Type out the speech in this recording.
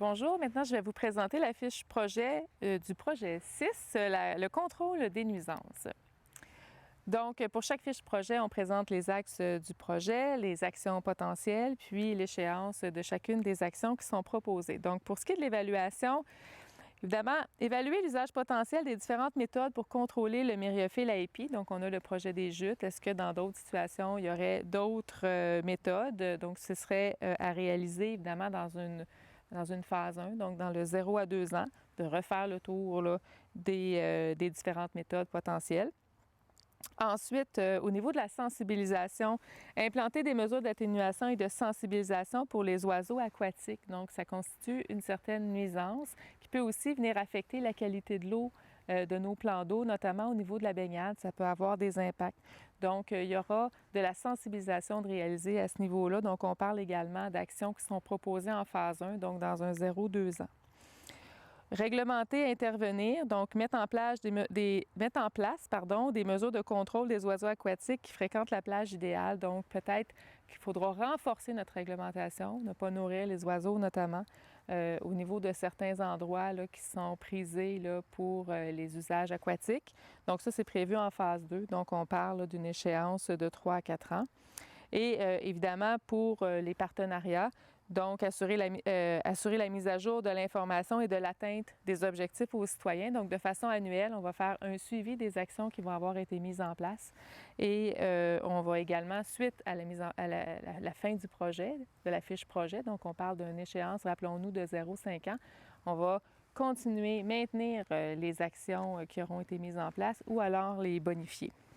Bonjour, maintenant je vais vous présenter la fiche projet du projet 6, le contrôle des nuisances. Donc, pour chaque fiche projet, on présente les axes du projet, les actions potentielles, puis l'échéance de chacune des actions qui sont proposées. Donc, pour ce qui est de l'évaluation, évidemment, évaluer l'usage potentiel des différentes méthodes pour contrôler le myriophylle AIP. Donc, on a le projet des jutes. Est-ce que dans d'autres situations, il y aurait d'autres méthodes? Donc, ce serait à réaliser, évidemment, dans une phase 1, donc dans le 0 à 2 ans, de refaire le tour là, des différentes méthodes potentielles. Ensuite, au niveau de la sensibilisation, implanter des mesures d'atténuation et de sensibilisation pour les oiseaux aquatiques. Donc, ça constitue une certaine nuisance qui peut aussi venir affecter la qualité de l'eau de nos plans d'eau, notamment au niveau de la baignade. Ça peut avoir des impacts. Donc, il y aura de la sensibilisation de réaliser à ce niveau-là. Donc, on parle également d'actions qui sont proposées en phase 1, donc dans un 0-2 ans. Réglementer, intervenir, donc mettre en place des mesures de contrôle des oiseaux aquatiques qui fréquentent la plage idéale. Donc, peut-être qu'il faudra renforcer notre réglementation, ne pas nourrir les oiseaux notamment au niveau de certains endroits là, qui sont prisés là, pour les usages aquatiques. Donc, ça, c'est prévu en phase 2. Donc, on parle d'une échéance de 3 à 4 ans. Et évidemment, pour les partenariats, donc assurer la mise à jour de l'information et de l'atteinte des objectifs aux citoyens. Donc, de façon annuelle, on va faire un suivi des actions qui vont avoir été mises en place. Et on va également, suite à la fin du projet, de la fiche projet, donc on parle d'une échéance, rappelons-nous, de 0,5 ans, on va continuer, maintenir les actions qui auront été mises en place ou alors les bonifier.